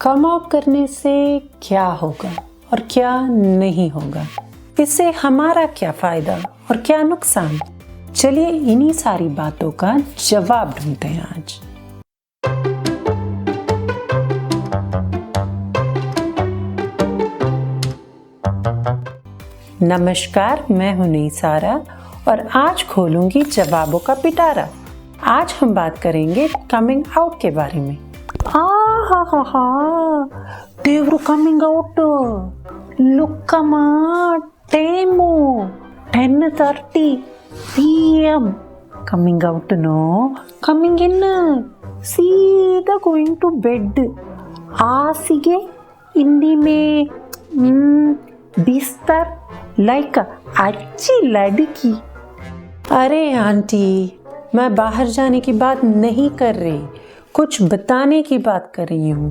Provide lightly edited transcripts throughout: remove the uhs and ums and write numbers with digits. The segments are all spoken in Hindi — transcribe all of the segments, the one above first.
कम आउट करने से क्या होगा और क्या नहीं होगा, इससे हमारा क्या फायदा और क्या नुकसान। चलिए इन्हीं सारी बातों का जवाब ढूंढते हैं आज। नमस्कार, मैं हूं निसारा और आज खोलूंगी जवाबों का पिटारा। आज हम बात करेंगे कमिंग आउट के बारे में। ದೇವ್ರು ಕಮಿಂಗ್ ಔಟ್ ಲುಕ್ಕಮ್ಮ time 10:30 PM coming out no coming in ಸೀದಾ ಗೋಯಿಂಗ್ ಟು ಬೆಡ್ ಹಾಸಿಗೆ ಹಿಂದಿ ಮೇ बिस्तर लाइक अच्छी लड़की। अरे आंटी, मैं बाहर जाने की बात नहीं कर रही, कुछ बताने की बात कर रही हूँ।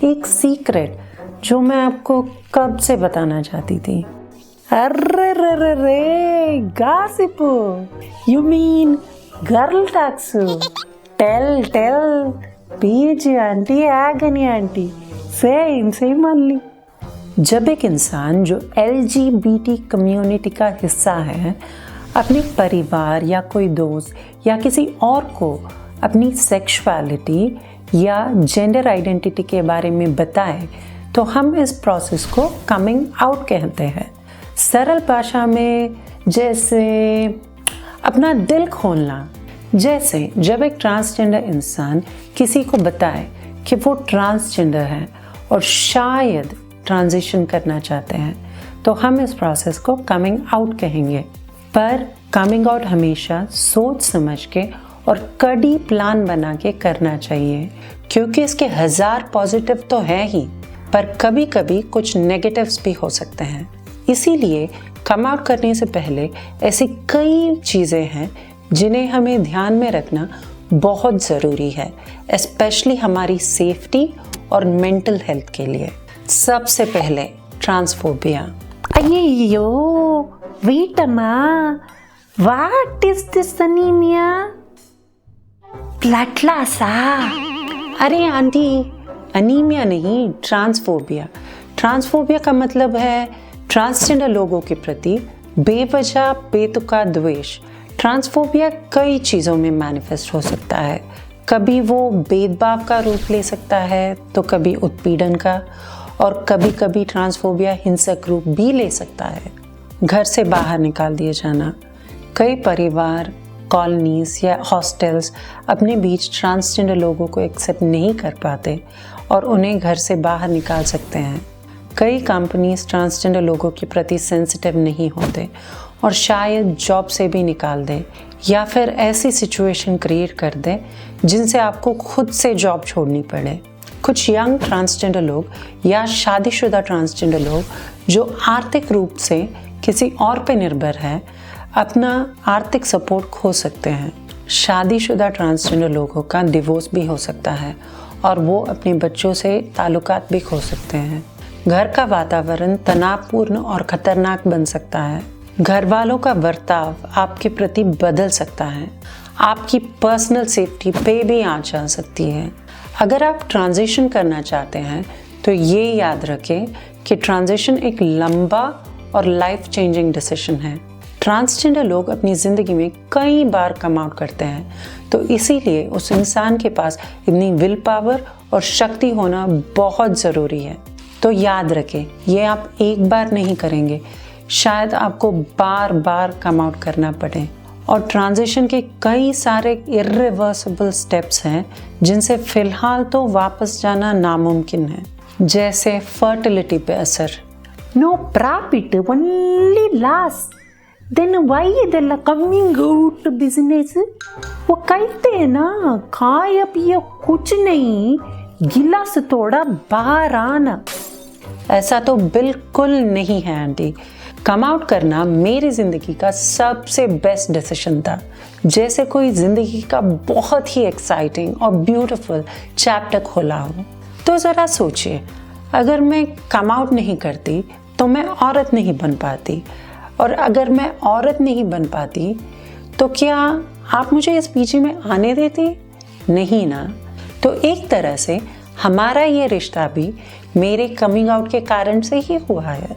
एक सीक्रेट जो मैं आपको कब से बताना चाहती थी। अरे रे रे रे gossip, you mean girl talks. Tell PG aunty, आगनी आंटी, सेम मान ली। जब एक इंसान जो LGBT कम्युनिटी का हिस्सा है अपने परिवार या कोई दोस्त या किसी और को अपनी सेक्सुअलिटी या जेंडर आइडेंटिटी के बारे में बताए तो हम इस प्रोसेस को कमिंग आउट कहते हैं। सरल भाषा में जैसे अपना दिल खोलना। जैसे जब एक ट्रांसजेंडर इंसान किसी को बताए कि वो ट्रांसजेंडर है और शायद ट्रांजिशन करना चाहते हैं तो हम इस प्रोसेस को कमिंग आउट कहेंगे। पर कमिंग आउट हमेशा सोच समझ के और कड़ी प्लान बना के करना चाहिए, क्योंकि इसके 1000 पॉजिटिव तो है ही, पर कभी कभी कुछ नेगेटिव्स भी हो सकते हैं। इसीलिए कम आउट करने से पहले ऐसी कई चीज़ें हैं जिन्हें हमें ध्यान में रखना बहुत ज़रूरी है, स्पेशली हमारी सेफ्टी और मेंटल हेल्थ के लिए। सबसे पहले ट्रांसफोबिया। अय्यो वेट अम्मा, what is this anaemia? Blood loss? अरे आंटी, अनीमिया नहीं, ट्रांसफोबिया। ट्रांसफोबिया का मतलब है ट्रांसजेंडर लोगों के प्रति बेवजह बेतुका द्वेष। ट्रांसफोबिया कई चीज़ों में मैनिफेस्ट हो सकता है। कभी वो भेदभाव का रूप ले सकता है तो कभी उत्पीड़न का, और कभी कभी ट्रांसफोबिया हिंसक रूप भी ले सकता है। घर से बाहर निकाल दिए जाना। कई परिवार, कॉलोनीज या हॉस्टल्स अपने बीच ट्रांसजेंडर लोगों को एक्सेप्ट नहीं कर पाते और उन्हें घर से बाहर निकाल सकते हैं। कई कंपनीज ट्रांसजेंडर लोगों के प्रति सेंसिटिव नहीं होते और शायद जॉब से भी निकाल दे या फिर ऐसी सिचुएशन क्रिएट कर दे जिनसे आपको खुद से जॉब छोड़नी पड़े। कुछ यंग ट्रांसजेंडर लोग या शादीशुदा ट्रांसजेंडर लोग जो आर्थिक रूप से किसी और पे निर्भर है अपना आर्थिक सपोर्ट खो सकते हैं। शादीशुदा ट्रांसजेंडर लोगों का डिवोर्स भी हो सकता है और वो अपने बच्चों से ताल्लुकात भी खो सकते हैं। घर का वातावरण तनावपूर्ण और खतरनाक बन सकता है। घर वालों का बर्ताव आपके प्रति बदल सकता है। आपकी पर्सनल सेफ्टी पे भी आंच आ सकती है। अगर आप ट्रांजिशन करना चाहते हैं तो ये याद रखें कि ट्रांजिशन एक लंबा और लाइफ चेंजिंग डिसीजन है। ट्रांसजेंडर लोग अपनी ज़िंदगी में कई बार कम आउट करते हैं, तो इसीलिए उस इंसान के पास इतनी विल पावर और शक्ति होना बहुत ज़रूरी है। तो याद रखें, ये आप एक बार नहीं करेंगे, शायद आपको बार बार कम आउट करना पड़े। और ट्रांजिशन के कई सारे इर्रिवर्सिबल स्टेप्स हैं जिनसे फ़िलहाल तो वापस जाना नामुमकिन है, जैसे फर्टिलिटी पे असर। No profit, only loss. Then why the coming out business? वो कहते हैं ना, खाया पिया कुछ नहीं, गिलास थोड़ा बाहर आना। ऐसा तो बिल्कुल नहीं है आंटी। कम आउट करना मेरी ज़िंदगी का सबसे बेस्ट डिसीजन था, जैसे कोई ज़िंदगी का बहुत ही एक्साइटिंग और ब्यूटीफुल चैप्टर खोला हो। तो ज़रा सोचिए, अगर मैं कम आउट नहीं करती तो मैं औरत नहीं बन पाती, और अगर मैं औरत नहीं बन पाती तो क्या आप मुझे इस पीजी में आने देती? नहीं ना। तो एक तरह से हमारा ये रिश्ता भी मेरे कमिंग आउट के कारण से ही हुआ है।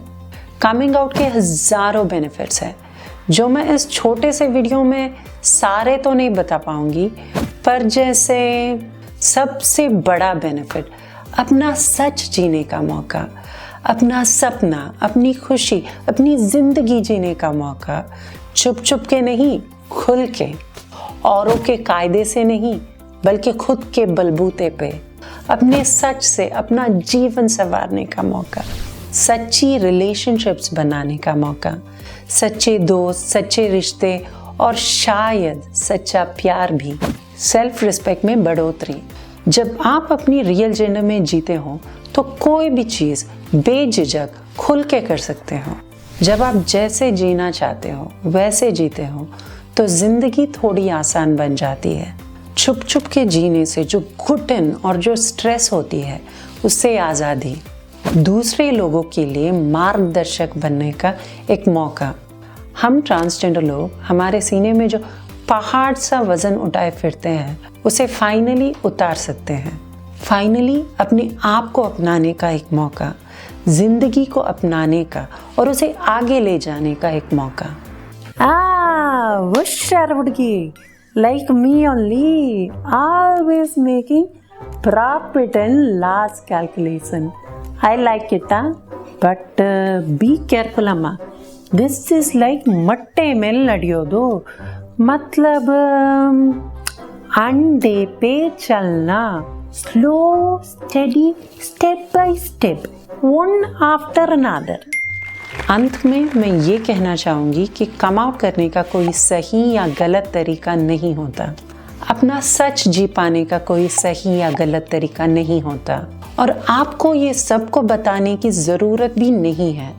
कमिंग आउट के हज़ारों बेनिफिट्स हैं जो मैं इस छोटे से वीडियो में सारे तो नहीं बता पाऊंगी, पर जैसे सबसे बड़ा बेनिफिट अपना सच जीने का मौका, अपना सपना, अपनी खुशी, अपनी ज़िंदगी जीने का मौका, चुप चुप के नहीं, खुल के, औरों के कायदे से नहीं बल्कि खुद के बलबूते पे, अपने सच से अपना जीवन संवारने का मौका, सच्ची रिलेशनशिप्स बनाने का मौका, सच्चे दोस्त, सच्चे रिश्ते और शायद सच्चा प्यार भी, सेल्फ रिस्पेक्ट में बढ़ोतरी। जब आप अपनी रियल जेंडर में जीते हो तो कोई भी चीज़ बेझिझक खुल के कर सकते हो। जब आप जैसे जीना चाहते हो वैसे जीते हो तो ज़िंदगी थोड़ी आसान बन जाती है। छुप छुप के जीने से जो घुटन और जो स्ट्रेस होती है उससे आज़ादी, दूसरे लोगों के लिए मार्गदर्शक बनने का एक मौका। हम ट्रांसजेंडर लोग हमारे सीने में जो पहाड़ सा वज़न उठाए फिरते हैं उसे फाइनली उतार सकते हैं। फाइनली अपने आप को अपनाने का एक मौका, ज़िंदगी को अपनाने का और उसे आगे ले जाने का एक मौका। हुशार हुडगी, like me only, always making profit and loss calculation. I like it, but be careful, amma. This is like मट्टे में लड़ियोदो, मतलब अंडे पे चलना, slow steady, step by step, one after another. अंत में मैं ये कहना चाहूँगी कि कम आउट करने का कोई सही या गलत तरीका नहीं होता। अपना सच जी पाने का कोई सही या गलत तरीका नहीं होता और आपको ये सबको बताने की ज़रूरत भी नहीं है।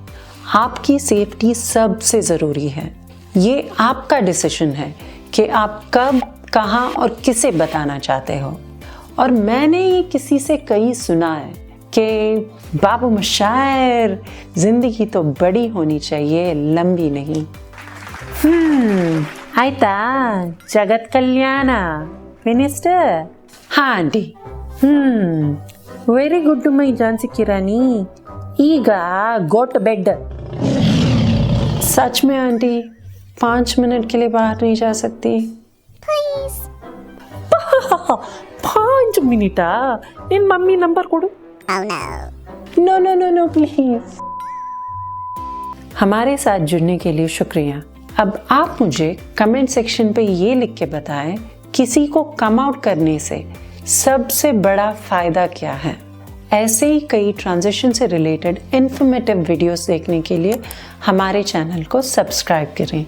आपकी सेफ्टी सबसे ज़रूरी है। ये आपका डिसीजन है कि आप कब, कहाँ और किसे बताना चाहते हो। और मैंने ये किसी से कहीं सुना है कि बाबू मशायर, ज़िंदगी तो बड़ी होनी चाहिए, लंबी नहीं। आयता जगत कल्याण फिनिश्ड। हाँ aunty. Very good my Jhansi ಕಿರಾನಿ, ಈಗ ಗೋ ಟು ಬೆಡ್। सच में आंटी 5 मिनट के लिए बाहर नहीं जा सकती? 5 ಮಿನಿಟಾ? ನಿನ್ನ ಮಮ್ಮಿ ನಂಬರ್ ಕೊಡು। No no no no please. हमारे साथ जुड़ने के लिए शुक्रिया। अब आप मुझे कमेंट सेक्शन पे ये लिख के बताएं किसी को कम आउट करने से सबसे बड़ा फायदा क्या है। ऐसे ही कई ट्रांजिशन से रिलेटेड इन्फॉर्मेटिव वीडियोस देखने के लिए हमारे चैनल को सब्सक्राइब करें।